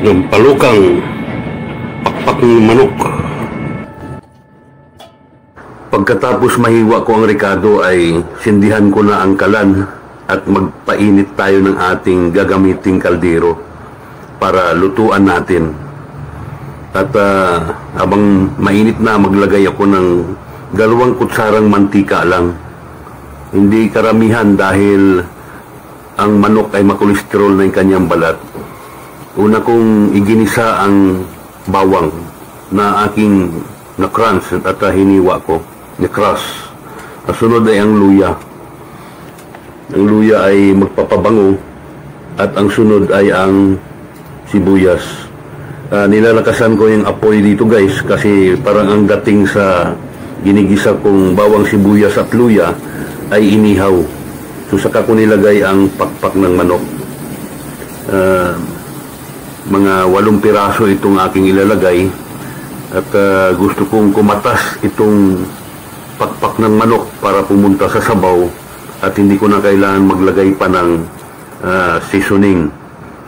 ng palukang pakpak ng manok. Pagkatapos mahiwa ko ang rekado ay sindihan ko na ang kalan at magpainit tayo ng ating gagamiting kaldero para lutuan natin. At habang mainit na, maglagay ako ng 2 kutsarang mantika lang. Hindi karamihan dahil ang manok ay makolesterol na yung kanyang balat. Una kong iginisa ang bawang na aking na-crunch at hiniwa ko, na-crush. Kasunod ay ang luya. Ang luya ay magpapabango at ang sunod ay ang sibuyas. Nilalakasan ko yung apoy dito guys kasi parang ang dating sa ginigisa kong bawang, sibuyas at luya ay inihaw. So saka ko nilagay ang pakpak ng manok. Mga 8 piraso itong aking ilalagay at gusto kong kumatas itong pakpak ng manok para pumunta sa sabaw at hindi ko na kailangan maglagay pa ng seasoning.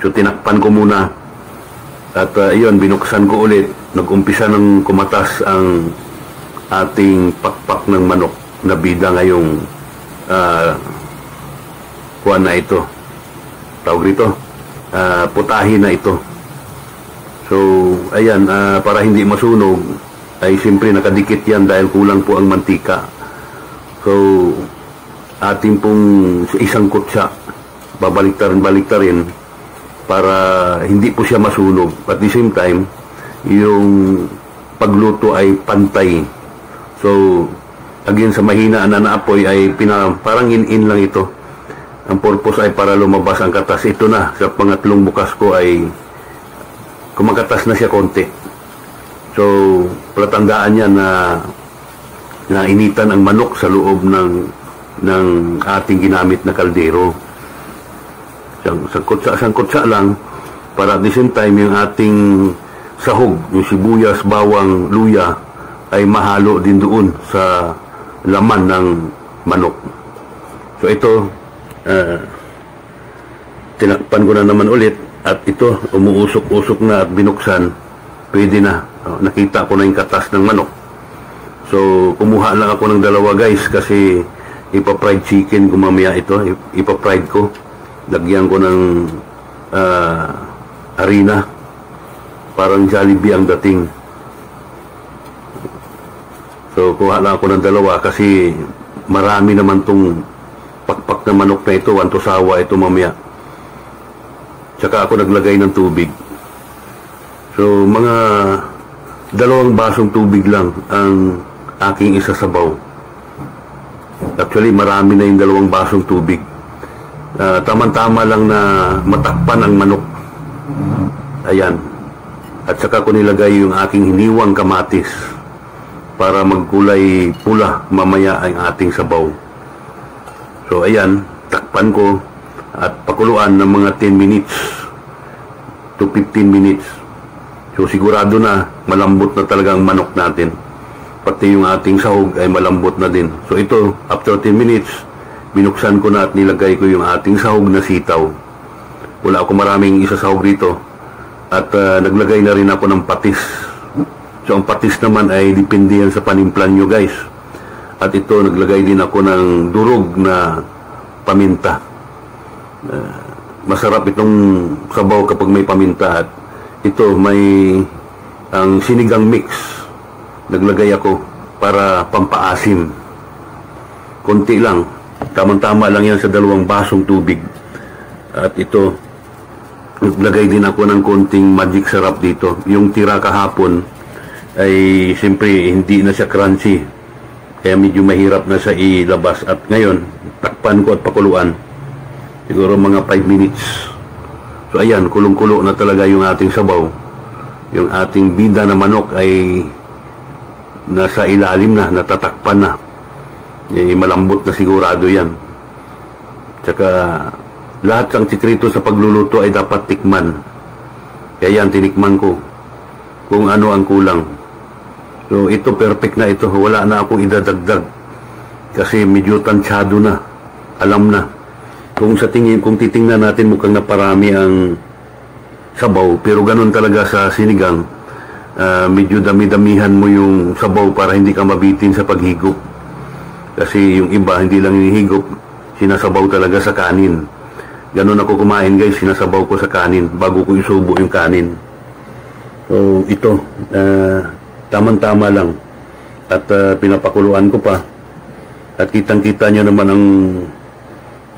So tinakpan ko muna at iyon, binuksan ko ulit. Nag-umpisa ng kumatas ang ating pakpak ng manok na bida ngayong kuwan na ito. Tawag rito, putahe na ito. So, ayan, para hindi masunog, ay siyempre nakadikit yan dahil kulang po ang mantika. So, ating pong isang kutsa, babaliktarin para hindi po siya masunog. At the same time, yung pagluto ay pantay. So, again, sa mahinaan na apoy ay parang in lang ito. Ang purpose ay para lumabas ang katas. Ito na, sa pangatlong bukas ko ay kumakatas na siya konti. So, palatandaan niya na initan ang manok sa loob ng ating ginamit na kaldero. Sangkutsa lang para at the same time yung ating sahog, yung sibuyas, bawang, luya ay mahalo din doon sa laman ng manok. So ito, tinakpan ko na naman ulit at ito, umuusok-usok na at binuksan, pwede na. Nakita ko na yung katas ng manok. So, kumuha lang ako ng 2 guys kasi ipa-fried chicken ko mamaya ito. Ipa-fried ko. Lagyan ko ng harina. Parang Jollibee ang dating. So, kuha lang ako ng 2 kasi marami naman tong pakpak na manok na ito. Wantosawa ito mamaya. Tsaka ako naglagay ng tubig. So, mga 2 basong tubig lang ang aking isasabaw. Actually, marami na yung 2 basong tubig. Tama-tama lang na matakpan ang manok. Ayan. At saka ko nilagay yung aking hiniwang kamatis para magkulay pula mamaya ang ating sabaw. So, ayan. Takpan ko at pakuluan ng mga 10 minutes to 15 minutes. So sigurado na malambot na talaga ang manok natin. Pati yung ating sahog ay malambot na din. So ito, after 10 minutes, binuksan ko na at nilagay ko yung ating sahog na sitaw. Wala ako maraming isasahog dito. At naglagay na rin ako ng patis. So ang patis naman ay depende yan sa panimplan nyo guys. At ito, naglagay din ako ng durog na paminta. Masarap itong sabaw kapag may paminta. At ito, may ang sinigang mix. Naglagay ako para pampaasim. Konti lang. Tamang-tama lang yan sa 2 basong tubig. At ito, naglagay din ako ng konting magic sarap dito. Yung tira kahapon ay siyempre hindi na siya crunchy. Kaya medyo mahirap na siya ilabas. At ngayon, takpan ko at pakuluan. Siguro mga 5 minutes. So ayan, kulong-kulo na talaga yung ating sabaw. Yung ating bida na manok ay nasa ilalim na, natatakpan na. Malambot na sigurado yan. Tsaka lahat ng sikreto sa pagluluto ay dapat tikman. Kaya yan, tinikman ko kung ano ang kulang. So ito, perfect na ito. Wala na akong idadagdag. Kasi medyo tansyado na. Alam na. Kung titingnan natin mukhang naparami ang sabaw, pero ganun talaga sa sinigang. Medyo dami-damihan mo yung sabaw para hindi ka mabitin sa paghigop. Kasi yung iba, hindi lang hinihigop, sinasabaw talaga sa kanin. Ganun ako kumain guys, sinasabaw ko sa kanin bago ko isubo yung kanin. So ito, tamang-tama lang. At pinapakuluan ko pa. At kitang-kita nyo naman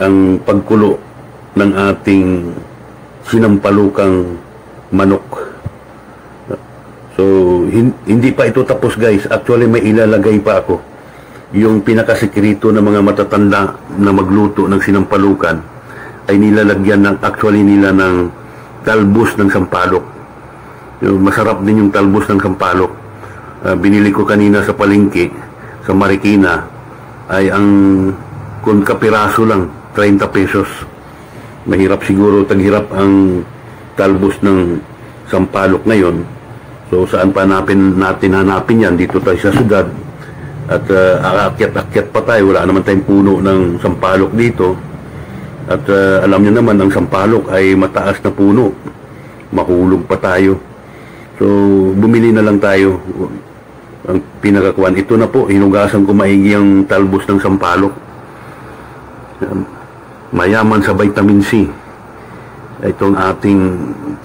ang pagkulo ng ating sinampalukang manok. So, hindi pa ito tapos guys. Actually, may ilalagay pa ako. Yung pinakasekreto ng mga matatanda na magluto ng sinampalukan ay nilalagyan nila ng talbos ng sampalok. Masarap din yung talbos ng sampalok. Binili ko kanina sa palengke, sa Marikina, ay kung kapiraso lang, 30 pesos. Mahirap siguro, taghirap ang talbos ng sampalok ngayon. So saan pa natin hanapin yan? Dito tayo sa syudad. At aakyat-akyat pa tayo. Wala naman tayong puno ng sampalok dito. At alam nyo naman, ang sampalok ay mataas na puno. Mahulog pa tayo. So bumili na lang tayo. Ang pinakakuan, ito na po, hinugasan ko maigi ang talbos ng sampalok. Mayaman sa vitamin C. Itong ating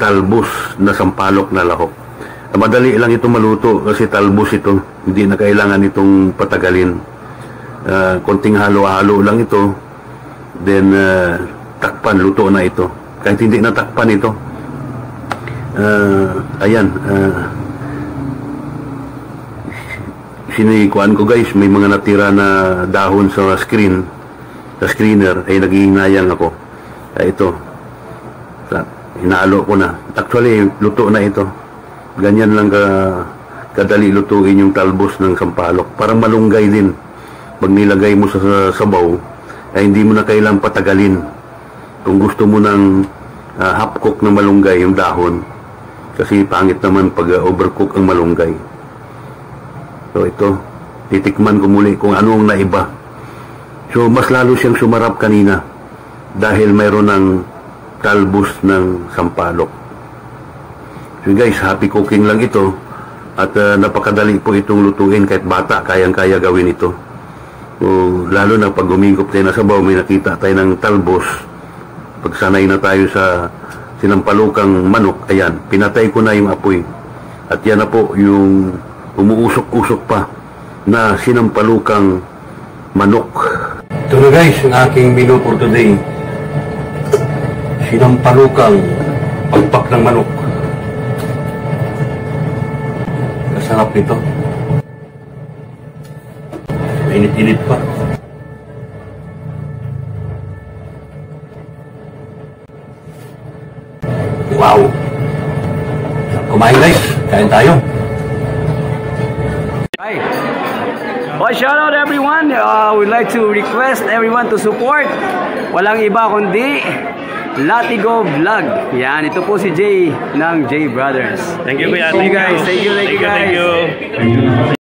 talbos na sampalok na lahok. Madali lang ito maluto kasi talbos ito. Hindi na kailangan itong patagalin. Konting halo-halo lang ito. Then, takpan, luto na ito. Kahit hindi na takpan ito. Ayan. Sinikuan ko guys, may mga natira na dahon sa screener, ay naghihinayang ako. Ito. Hinalo ko na. Actually, luto na ito. Ganyan lang kadali lutuin yung talbos ng sampalok. Parang malunggay din. Pag nilagay mo sa sabaw, ay hindi mo na kailang patagalin. Kung gusto mo ng half cook ng malunggay, yung dahon. Kasi pangit naman pag overcook ang malunggay. So ito, titikman ko muli kung ano ang naiba. So mas lalo siyang sumarap kanina dahil mayroon ng talbos ng sampalok. So guys, happy cooking lang ito at napakadali po itong lutuin kahit bata, kayang-kaya gawin ito. So, lalo na pag humigop tayo na sabaw, may nakita tayo ng talbos. Pag sanay na tayo sa sinampalukang manok, ayan, pinatay ko na yung apoy. At yan na po yung umuusok-usok pa na sinampalukang manok. Ito na guys, ang aking menu for today. Sinampalukang pagpak ng manok. Masarap nito. Mainit-init pa. Wow! Kumain guys, kain tayo. Hi. Well, shout out everyone. We'd like to request everyone to support. Walang iba kundi Latigo Vlog. Yan, ito po si Jay ng Jay Brothers. Thank you, Kuya. Thank you guys. Thank you guys. Thank you.